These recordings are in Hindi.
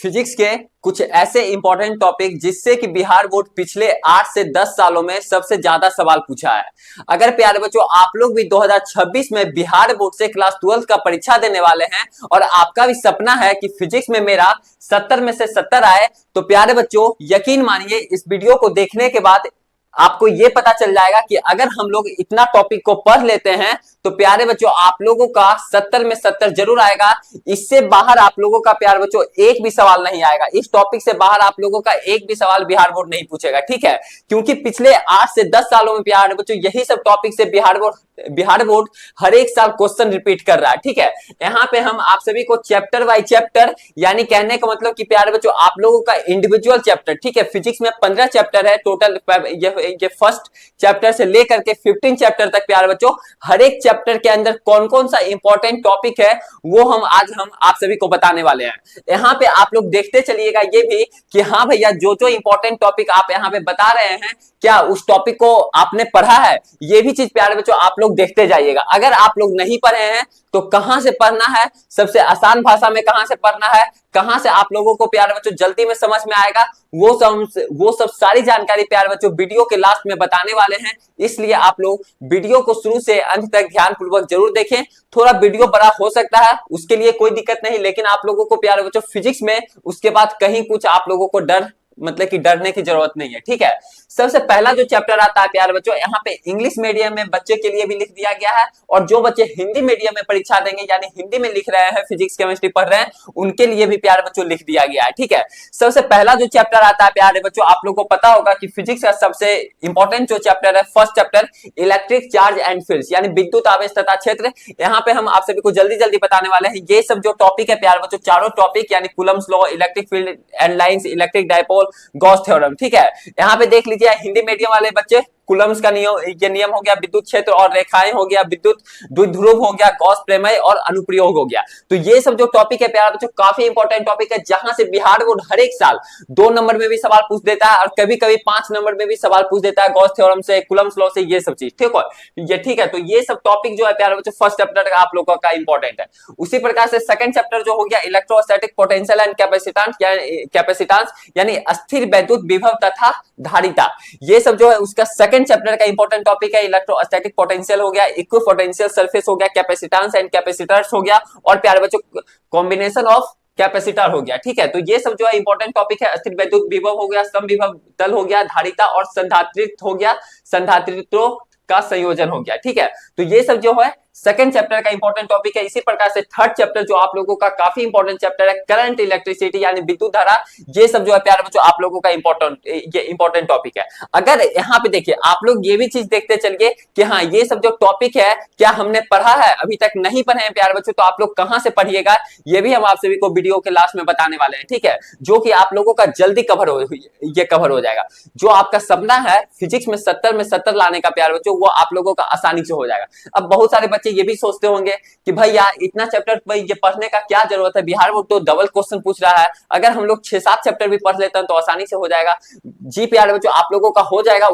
फिजिक्स के कुछ ऐसे इंपॉर्टेंट टॉपिक जिससे कि बिहार बोर्ड पिछले 8 से 10 सालों में सबसे ज्यादा सवाल पूछा है। अगर प्यारे बच्चों आप लोग भी 2026 में बिहार बोर्ड से क्लास 12 का परीक्षा देने वाले हैं और आपका भी सपना है कि फिजिक्स में मेरा 70 में से 70 आए, तो प्यारे बच्चों यकीन मानिए इस वीडियो को देखने के बाद आपको यह पता चल जाएगा कि अगर हम लोग इतना टॉपिक को पढ़ लेते हैं तो प्यारे बच्चों आप लोगों का 70 में 70 जरूर आएगा। इससे बाहर आप लोगों का प्यारे बच्चों एक भी सवाल नहीं आएगा। इस टॉपिक से बाहर आप लोगों का एक भी सवाल बिहार बोर्ड नहीं पूछेगा, ठीक है। क्योंकि पिछले 8 से 10 सालों में प्यारे बच्चों यही सब टॉपिक से बिहार बोर्ड हर एक साल क्वेश्चन रिपीट कर रहा है, ठीक है। यहाँ पे हम आप सभी को चैप्टर बाय चैप्टर, यानी कहने का मतलब कि प्यारे बच्चों आप लोगों का इंडिविजुअल चैप्टर, ठीक है। फिजिक्स में 15 चैप्टर है टोटल, ये फर्स्ट चैप्टर से लेकर के 15 चैप्टर तक प्यारे बच्चों हर एक चैप्टर के अंदर कौन कौन सा इंपॉर्टेंट टॉपिक है वो हम आप सभी को बताने वाले हैं। यहाँ पे आप लोग देखते चलिएगा ये भी कि हाँ भैया जो जो इंपॉर्टेंट टॉपिक आप यहाँ पे बता रहे हैं क्या उस टॉपिक को आपने पढ़ा है, ये भी चीज प्यारे बच्चों आप लोग देखते जाइएगा। अगर आप लोग नहीं पढ़े हैं तो कहां से पढ़ना है, सबसे आसान भाषा में कहां से पढ़ना है, कहां से आप लोगों को प्यारे बच्चों जल्दी में समझ में आएगा, वो सब सारी जानकारी प्यारे बच्चों वीडियो के लास्ट में बताने वाले हैं। इसलिए आप लोग वीडियो को शुरू से अंत तक ध्यान पूर्वक जरूर देखें। थोड़ा वीडियो बड़ा हो सकता है, उसके लिए कोई दिक्कत नहीं, लेकिन आप लोगों को प्यारे बच्चों फिजिक्स में उसके बाद कहीं कुछ आप लोगों को डरने की जरूरत नहीं है, ठीक है। सबसे पहला जो चैप्टर आता है प्यारे बच्चों, यहाँ पे इंग्लिश मीडियम में बच्चे के लिए भी लिख दिया गया है और जो बच्चे हिंदी मीडियम में परीक्षा देंगे यानी हिंदी में लिख रहे हैं, फिजिक्स केमिस्ट्री पढ़ रहे हैं, उनके लिए भी प्यारे बच्चों लिख दिया गया है, ठीक है। सबसे पहला जो चैप्टर आता है प्यारे बच्चों, आप लोगों को पता होगा कि फिजिक्स का सबसे इंपॉर्टेंट जो चैप्टर है, first chapter electric charge and fields, यानी विद्युत आवेश तथा क्षेत्र। यहाँ पे हम आप सभी को जल्दी जल्दी बताने वाले हैं। ये सब जो टॉपिक है प्यारे बच्चों, चारों टॉपिक यानी Coulomb's law, electric field and lines, electric dipole, Gauss theorem, ठीक है। यहाँ पे देख लीजिए हिंदी मीडियम वाले बच्चे कूलम्स का नियम, ये नियम हो गया, विद्युत क्षेत्र और रेखाएं हो गया, विद्युत द्विध्रुव हो गया, गॉस प्रमेय और अनुप्रयोग हो गया। तो ये सब जो टॉपिक है प्यारे बच्चों काफी इंपॉर्टेंट टॉपिक है, जहां से बिहार बोर्ड हर एक साल 2 नंबर में भी सवाल पूछ देता है और कभी कभी 5 नंबर में भी सवाल पूछ देता है, गॉस थ्योरम से, कूलम्स लॉ से, ये सब चीज, ठीक है। ये ठीक है, तो ये सब टॉपिक जो है प्यारे बच्चों फर्स्ट चैप्टर का आप लोगों का इंपॉर्टेंट है। उसी प्रकार से सेकंड चैप्टर जो हो गया इलेक्ट्रोस्टैटिक पोटेंशियल एंड कैपेसिटेंस यानी अस्थिर वैद्युत विभव तथा धारिता, ये सब जो है उसका सेकंड चैप्टर का इंपॉर्टेंट टॉपिक है। इलेक्ट्रोस्टैटिक पोटेंशियल हो गया, इक्विपोटेंशियल सरफेस हो गया, कैपेसिटेंस एंड कैपेसिटर्स हो गया और प्यारे बच्चों कॉम्बिनेशन ऑफ कैपेसिटर हो गया, ठीक है। तो ये सब जो है इंपॉर्टेंट टॉपिक है। अस्थिर वैद्युत विभव हो गया, समविभव तल हो गया, धारिता और संधारित्र हो गया, संधारित्रों का संयोजन हो गया, ठीक है। तो ये सब जो है सेकंड चैप्टर का इंपॉर्टेंट टॉपिक है। इसी प्रकार से थर्ड चैप्टर जो आप लोगों का काफी इंपॉर्टेंट चैप्टर है, करंट इलेक्ट्रिसिटी यानी विद्युत धारा, ये सब जो है प्यारे बच्चों आप लोगों का इंपॉर्टेंट टॉपिक है। अगर यहाँ पे देखिए आप लोग ये भी चीज देखते चलिए कि हाँ ये सब जो टॉपिक है क्या हमने पढ़ा है, अभी तक नहीं पढ़े हैं प्यारे बच्चों, तो आप लोग कहां से पढ़िएगा ये भी हम आप सभी को वीडियो के लास्ट में बताने वाले हैं, ठीक है। जो कि आप लोगों का जल्दी कवर हो जाएगा। जो आपका सपना है फिजिक्स में 70 में 70 लाने का प्यारे बच्चों, वो आप लोगों का आसानी से हो जाएगा। अब बहुत सारे बच्चे ये भी सोचते होंगे कि भाई यार इतना चैप्टर भाई ये पढ़ने का क्या जरूरत है, बिहार बोर्ड तो डबल क्वेश्चन पूछ रहा है, अगर हम लोग 6-7 चैप्टर भी पढ़ लेते हैं तो आसानी से हो जाएगा। जी प्यारे बच्चों आप लोगों का हो जाएगा,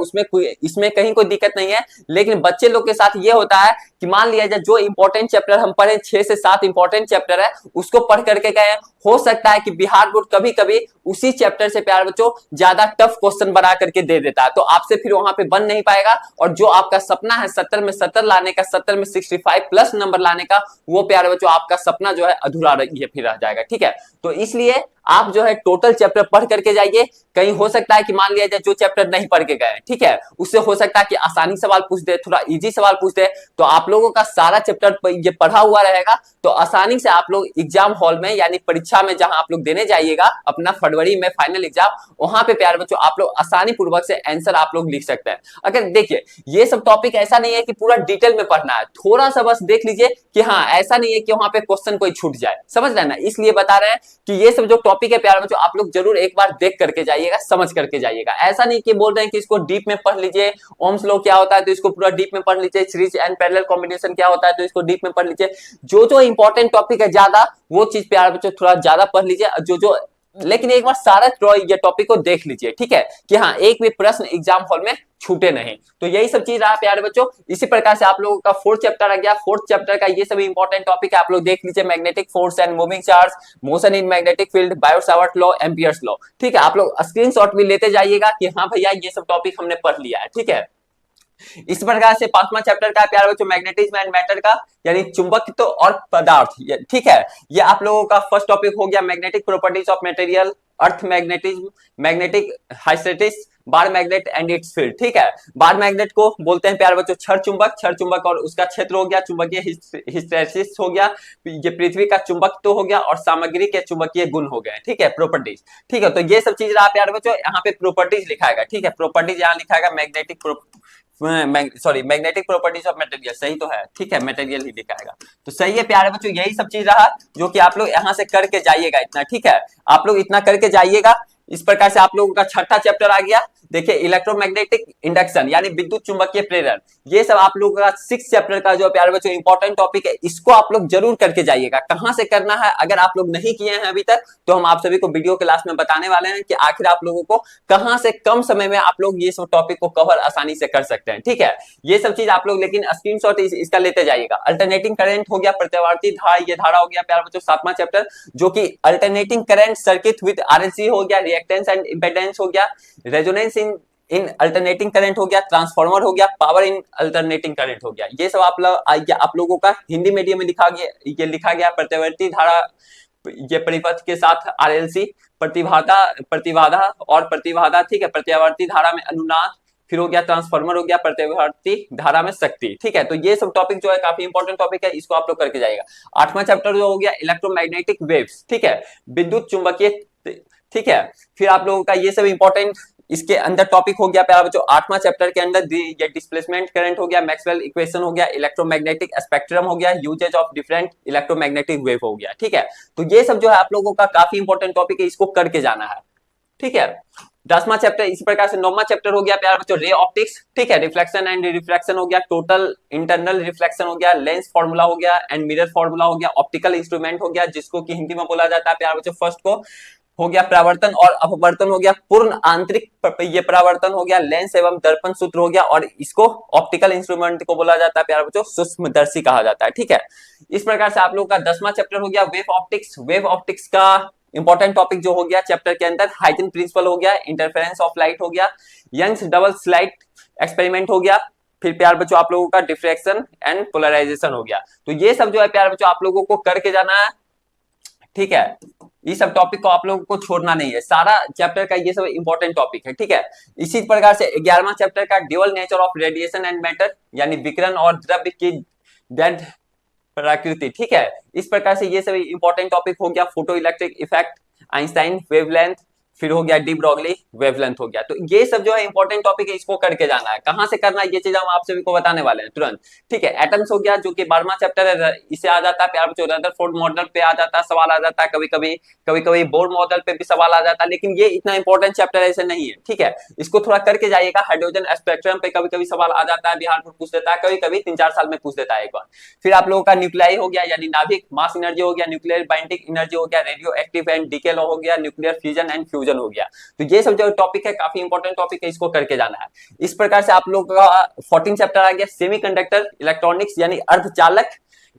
इसमें कहीं कोई दिक्कत नहीं है। लेकिन बच्चे लोग के साथ ये होता है कि मान लिया जाए जो इंपॉर्टेंट चैप्टर हम पढ़े, 6 से 7 इंपॉर्टेंट चैप्टर है, उसको पढ़ करके गए, हो सकता है कि बिहार बोर्ड कभी कभी उसी चैप्टर से प्यारे बच्चों ज्यादा टफ क्वेश्चन बना करके दे देता है, तो आपसे फिर वहां पे बन नहीं पाएगा। और जो आपका सपना है 70 में 70 लाने का, 70 में 65 प्लस नंबर लाने का, वो प्यारे बच्चों आपका सपना जो है अधूरा फिर रह जाएगा, ठीक है। तो इसलिए आप जो है टोटल चैप्टर पढ़ करके जाइए। कहीं हो सकता है कि मान लिया जाए जो चैप्टर नहीं पढ़ के गए, ठीक है, उससे हो सकता है कि आसानी सवाल पूछ दे, थोड़ा इजी सवाल पूछ दे, तो आप लोगों का सारा चैप्टर ये पढ़ा हुआ रहेगा, तो आसानी से आप लोग एग्जाम हॉल में यानी परीक्षा में जहां आप लोग देने जाइएगा अपना फरवरी में फाइनल एग्जाम, वहां पे प्यारे बच्चों आप लोग आसानी पूर्वक से आंसर आप लोग लिख सकते हैं। अगर देखिए ये सब टॉपिक ऐसा नहीं है कि पूरा डिटेल में पढ़ना है, थोड़ा सा बस देख लीजिए कि हाँ ऐसा नहीं है कि वहां पे क्वेश्चन कोई छूट जाए, समझ रहे हैं ना। इसलिए बता रहे हैं कि ये सब जो टॉपिक है प्यारे बच्चों आप लोग जरूर एक बार देख करके जाइएगा, समझ करके जाइएगा। ऐसा नहीं कि बोल रहे हैं कि इसको डीप में पढ़ लीजिए, ओम्स लॉ क्या होता है तो इसको पूरा डीप में पढ़ लीजिए, सीरीज एंड पैरेलल कॉम्बिनेशन क्या होता है तो इसको डीप में पढ़ लीजिए। जो जो इंपॉर्टेंट टॉपिक है ज्यादा वो चीज प्यारे बच्चों थोड़ा ज्यादा पढ़ लीजिए, जो जो लेकिन एक बार सारा ये टॉपिक को देख लीजिए, ठीक है, कि हाँ एक भी प्रश्न एग्जाम हॉल में छूटे नहीं। तो यही सब चीज रहा प्यारे बच्चों। इसी प्रकार से आप लोगों का फोर्थ चैप्टर आ गया। फोर्थ चैप्टर का ये सभी इंपॉर्टेंट टॉपिक है, आप लोग देख लीजिए। Magnetic force and moving charge, motion in magnetic field, Biot-Savart law, Ampere's law, ठीक है। आप लोग स्क्रीनशॉट भी लेते जाइएगा कि हाँ भैया ये सब टॉपिक हमने पढ़ लिया है, ठीक है। इस प्रकार से पांचवा चैप्टर का प्यारे बच्चों मैग्नेटिज्म एंड मैटर का, यानी चुंबकत्व और पदार्थ, ठीक है। ये आप लोगों का फर्स्ट टॉपिक हो गया। Magnetic properties of material, earth magnetism, magnetic hysteresis, bar magnet and its field, ठीक है। बार मैग्नेट को बोलते हैं प्यारे बच्चों क्षण चुंबक और उसका क्षेत्र हो गया, चुंबकीय हिस्टैरिसीस हो गया, ये पृथ्वी का चुंबकत्व हो गया, और सामग्री के चुंबकीय गुण हो गए, ठीक है, प्रॉपर्टीज, ठीक है। तो ये सब चीज रहा प्यारे बच्चों। यहाँ पे प्रॉपर्टीज लिखाएगा, ठीक है, प्रॉपर्टीज यहाँ लिखाएगा magnetic magnetic properties of material, सही तो है, ठीक है, मटेरियल ही दिखाएगा। तो सही है प्यारे बच्चों, यही सब चीज रहा जो कि आप लोग यहाँ से करके जाइएगा इतना, ठीक है। आप लोग इतना करके जाइएगा। इस प्रकार से आप लोगों का छठा चैप्टर आ गया। देखिए इलेक्ट्रोमैग्नेटिक इंडक्शन यानी विद्युत चुंबकीय प्रेरण, ये सब आप लोगों का सिक्स चैप्टर का जो प्यारे बच्चों इंपॉर्टेंट टॉपिक है, इसको आप लोग जरूर करके जाइएगा। कहां से करना है अगर आप लोग नहीं किए हैं अभी तक, तो हम आप सभी को वीडियो क्लास में बताने वाले हैं कि आखिर आप लोगों को कहां से कम समय में आप लोग ये सब टॉपिक को कवर आसानी से कर सकते हैं, ठीक है। ये सब चीज आप लोग लेकिन स्क्रीनशॉट इसका लेते जाइएगा। अल्टरनेटिंग करंट हो गया, प्रत्यावर्ती धारा, ये धारा हो गया प्यारे बच्चों सातवां चैप्टर, जो कि alternating current circuit with RLC हो गया, रिएक्टेंस एंड इंपेडेंस हो गया, रेजोनेंस इन अल्टरनेटिंग करंट हो गया, ट्रांसफार्मर हो गया, पावर इन अल्टरनेटिंग करंट हो गया। ये सब आप लोगों का हिंदी मीडियम में लिखा गया, ये लिखा गया। प्रत्यावर्ती धारा, ये परिपथ के साथ आरएलसी, प्रतिबाधा और प्रतिबाधा, ठीक है। प्रत्यावर्ती धारा में अनुनाद, फिर हो गया ट्रांसफार्मर हो गया, प्रत्यावर्ती धारा में शक्ति, ठीक है। तो ये सब टॉपिक जो है काफी इंपॉर्टेंट टॉपिक है, इसको आप लोग करके जाएगा। आठवां चैप्टर जो हो गया इलेक्ट्रोमैग्नेटिक वेव्स, ठीक है, विद्युत चुंबकीय, ठीक है। फिर आप लोगों का ये सब इंपॉर्टेंट इसके अंदर टॉपिक हो गया प्यारा बच्चों। आठवां चैप्टर के अंदर ये डिस्प्लेसमेंट करंट हो गया, मैक्सवेल इक्वेशन हो गया, इलेक्ट्रोमैग्नेटिक स्पेक्ट्रम हो गया, uses of different electromagnetic wave हो गया, ठीक है। तो ये सब जो है आप लोगों का काफी इंपॉर्टेंट टॉपिक है, इसको करके जाना है, ठीक है। दसवां चैप्टर इसी प्रकार से। नौवां चैप्टर हो गया प्यारा बच्चों रे ऑप्टिक्स, ठीक है, रिफ्लेक्शन एंड रिफ्रैक्शन हो गया, टोटल इंटरनल रिफ्लेक्शन हो गया, लेंस फार्मूला हो गया एंड मिरर फार्मूला हो गया, ऑप्टिकल इंस्ट्रूमेंट हो गया, जिसको कि हिंदी में बोला जाता है प्यारा बच्चों फर्स्ट को हो गया परावर्तन और अपवर्तन हो गया, पूर्ण आंतरिक ये परावर्तन हो गया, लेंस एवं दर्पण सूत्र हो गया, और इसको ऑप्टिकल इंस्ट्रूमेंट को बोला जाता है प्यारा बच्चों सूक्ष्मदर्शी कहा जाता है, ठीक है। इस प्रकार से आप लोगों का 10वां चैप्टर हो गया वेव ऑप्टिक्स। वेव ऑप्टिक्स का इंपॉर्टेंट टॉपिक जो हो गया चैप्टर के अंदर हाइजन प्रिंसिपल हो गया, इंटरफेरेंस ऑफ लाइट हो गया, यंग्स डबल स्लिट एक्सपेरिमेंट हो गया, फिर प्यार बच्चों आप लोगों का डिफ्रैक्शन एंड पोलराइजेशन हो गया। तो ये सब जो है प्यार बच्चों आप लोगों को करके जाना है, ठीक है। ये सब टॉपिक को आप लोगों को छोड़ना नहीं है, सारा चैप्टर का ये सब इंपॉर्टेंट टॉपिक है, ठीक है। इसी प्रकार से 11वां चैप्टर का dual nature of radiation and matter, यानी विकिरण और द्रव्य की डेड प्रकृति, ठीक है। इस प्रकार से ये सब इंपॉर्टेंट टॉपिक हो गया। Photo electric effect, Einstein wavelength, फिर हो गया डी ब्रॉगली वेवलेंथ हो गया। तो ये सब जो है इंपॉर्टेंट टॉपिक है, इसको करके जाना है। कहां से करना है ये चीज हम आप सभी को बताने वाले हैं तुरंत, ठीक है। एटम्स हो गया जो कि 12वां चैप्टर है, इसे आ जाता है प्यार बच्चों रदरफोर्ड मॉडल पे आ जाता है, सवाल आ जाता है कभी कभी बोर मॉडल पे भी सवाल आ जाता है, लेकिन ये इतना इंपॉर्टेंट चैप्टर ऐसे नहीं है, ठीक है। इसको थोड़ा करके जाइएगा। हाइड्रोजन स्पेक्ट्रम पे कभी सवाल आ जाता है, बिहार में पूछ देता है, कभी 3-4 साल में पूछ देता है एक बार। फिर आप लोगों का न्यूक्लियाई हो गया, यानी नाभिक, मास एनर्जी हो गया, न्यूक्लियर बाइंडिंग एनर्जी हो गया, radio active and decay law हो गया, न्यूक्लियर फ्यूजन एंड फ्यूजन हो गया। तो ये सब जो टॉपिक है काफी इंपॉर्टेंट टॉपिक है, इसको करके जाना है। इस प्रकार से आप लोगों का 14 चैप्टर आ गया सेमीकंडक्टर इलेक्ट्रॉनिक्स, यानी अर्धचालक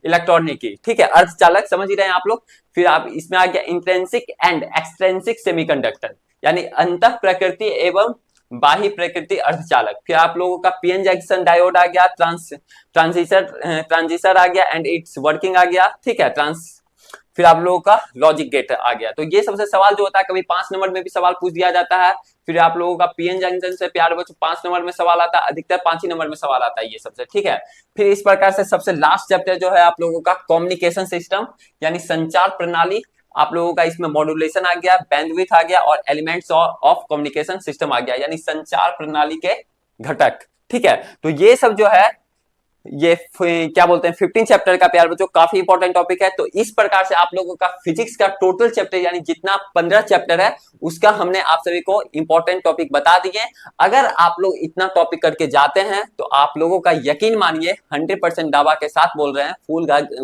इलेक्ट्रॉनिकी, ठीक है, अर्धचालक समझ ही रहे हैं आप लोग। फिर आप इसमें आ गया इंट्रिंसिक एंड एक्सट्रिंसिक सेमीकंडक्टर, यानी अंतः प्रकृति एवं बाह्य प्रकृति अर्धचालक। फिर आप लोगों का पीएन जंक्शन डायोड आ गया, ट्रांजिस्टर आ गया एंड इट्स वर्किंग आ गया, ठीक है, फिर आप लोगों का लॉजिक गेट आ गया। तो ये सबसे सवाल जो होता है कभी 5 नंबर में भी सवाल पूछ दिया जाता है। फिर आप लोगों का पीएन जंक्शन से प्यार बच्चों 5 नंबर में सवाल आता है, अधिकतर 5 ही नंबर में सवाल आता है ये सबसे, ठीक है। फिर इस प्रकार से सबसे लास्ट चैप्टर जो है आप लोगों का कम्युनिकेशन सिस्टम, यानी संचार प्रणाली। आप लोगों का इसमें मॉड्यूलेशन आ गया, बैंडविड्थ आ गया और एलिमेंट्स ऑफ कम्युनिकेशन सिस्टम आ गया, यानी संचार प्रणाली के घटक, ठीक है। तो ये सब जो है ये क्या बोलते हैं 15 चैप्टर का प्यार बच्चों काफी इंपॉर्टेंट टॉपिक है। तो इस प्रकार से आप लोगों का फिजिक्स का टोटल चैप्टर यानी जितना 15 चैप्टर है उसका हमने आप सभी को इंपॉर्टेंट टॉपिक बता दिए। अगर आप लोग इतना टॉपिक करके जाते हैं तो आप लोगों का यकीन मानिए 100% दावा के साथ बोल रहे हैं,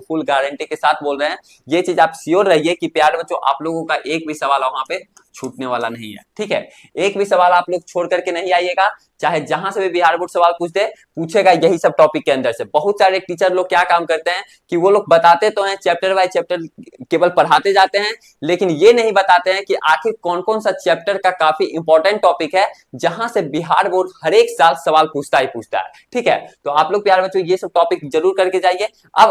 फुल गारंटी के साथ बोल रहे हैं, ये चीज आप श्योर रहिए कि प्यारे बच्चों आप लोगों का एक भी सवाल वहां पे छूटने वाला नहीं है। ठीक है, एक भी सवाल आप लोग छोड़ करके नहीं आइएगा, चाहे जहां से भी बिहार बोर्ड सवाल पूछेगा यही सब टॉपिक के अंदर से। बहुत सारे टीचर लोग क्या काम करते हैं कि वो लोग बताते तो हैं चैप्टर बाय चैप्टर केवल पढ़ाते जाते हैं, लेकिन ये नहीं बताते हैं कि आखिर कौन कौन सा चैप्टर का काफी इंपॉर्टेंट टॉपिक है जहां से बिहार बोर्ड हर एक साल सवाल पूछता ही पूछता है। ठीक है, तो आप लोग प्यारे बच्चों ये सब टॉपिक जरूर करके जाइए। अब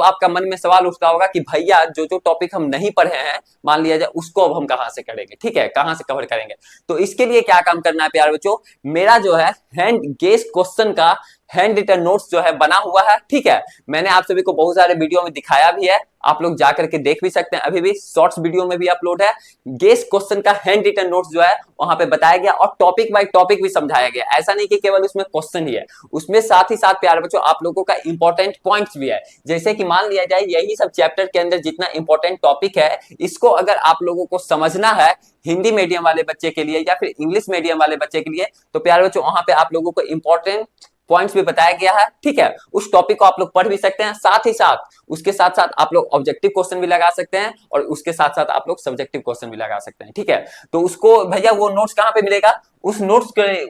आपका मन में सवाल उठता होगा कि भैया जो जो टॉपिक हम नहीं पढ़े हैं मान लिया जाए उसको अब हम कहां से करेंगे, ठीक है, कहां से कवर करेंगे। तो इसके लिए क्या काम करना है प्यारे बच्चों, मेरा जो है हैंड गेस क्वेश्चन का हैंड रिटन नोट्स जो है बना हुआ है। ठीक है, मैंने आप सभी को बहुत सारे वीडियो में दिखाया भी है, आप लोग जाकर के देख भी सकते हैं, अभी भी शॉर्ट्स वीडियो में भी अपलोड है। गेस क्वेश्चन का हैंड रिटन नोट्स जो है वहां पे बताया गया और टॉपिक बाय टॉपिक भी समझाया गया। ऐसा नहीं कि केवल उसमें क्वेश्चन ही है, उसमें साथ ही साथ प्यारे बच्चों आप लोगों का इंपॉर्टेंट पॉइंट्स भी है। जैसे कि मान लिया जाए यही सब चैप्टर के अंदर जितना इंपॉर्टेंट टॉपिक है इसको अगर आप लोगों को समझना है हिंदी मीडियम वाले बच्चे के लिए या फिर इंग्लिश मीडियम वाले बच्चे के लिए, तो प्यारे बच्चों वहां पे आप लोगों को इंपॉर्टेंट पॉइंट्स भी बताया गया है। ठीक है, उस टॉपिक को आप लोग पढ़ भी सकते हैं, साथ ही साथ उसके साथ साथ आप लोग ऑब्जेक्टिव क्वेश्चन भी लगा सकते हैं और उसके साथ साथ आप लोग सब्जेक्टिव क्वेश्चन भी लगा सकते हैं। ठीक है, तो उसको भैया वो नोट्स कहां पे मिलेगा, उस नोट्स के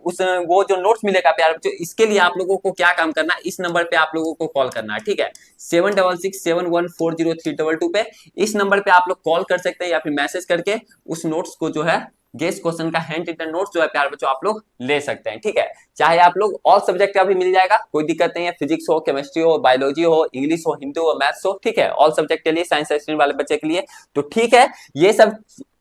वो जो नोट्स मिलेगा प्यारे बच्चों इसके लिए आप लोगों को क्या काम करना है, इस नंबर पे आप लोगों को कॉल करना है। ठीक है, 7667140322 पे, इस नंबर पे आप लोग कॉल कर सकते हैं या फिर मैसेज करके उस नोट्स को जो है गेस क्वेश्चन का हैंड रिटन नोट्स जो है प्यारे बच्चों आप लोग ले सकते हैं। ठीक है, चाहे आप लोग ऑल सब्जेक्ट का भी मिल जाएगा, कोई दिक्कत नहीं है, फिजिक्स हो, केमिस्ट्री हो, बायोलॉजी हो, इंग्लिश हो, हिंदी हो, मैथ्स हो। ठीक है, ऑल सब्जेक्ट के लिए, साइंस स्ट्रीम वाले बच्चे के लिए। तो ठीक है, ये सब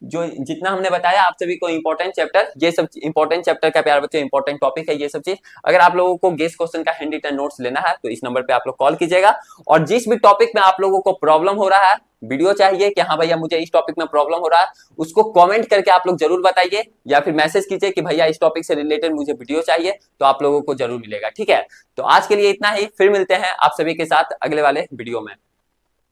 जो जितना हमने बताया आप सभी को इंपॉर्टेंट चैप्टर, ये सब इंपॉर्टेंट चैप्टर का प्यारे बच्चों इंपॉर्टेंट टॉपिक है ये सब चीज। अगर आप लोगों को गेस क्वेश्चन का हैंड रिटन नोट्स लेना है तो इस नंबर पे आप लोग कॉल कीजिएगा। और जिस भी टॉपिक में आप लोगों को प्रॉब्लम हो रहा है, वीडियो चाहिए कि हाँ भैया मुझे इस टॉपिक में प्रॉब्लम हो रहा है, उसको कमेंट करके आप लोग जरूर बताइए या फिर मैसेज कीजिए कि भैया इस टॉपिक से रिलेटेड मुझे वीडियो चाहिए, तो आप लोगों को जरूर मिलेगा। ठीक है, तो आज के लिए इतना ही, फिर मिलते हैं आप सभी के साथ अगले वाले वीडियो में।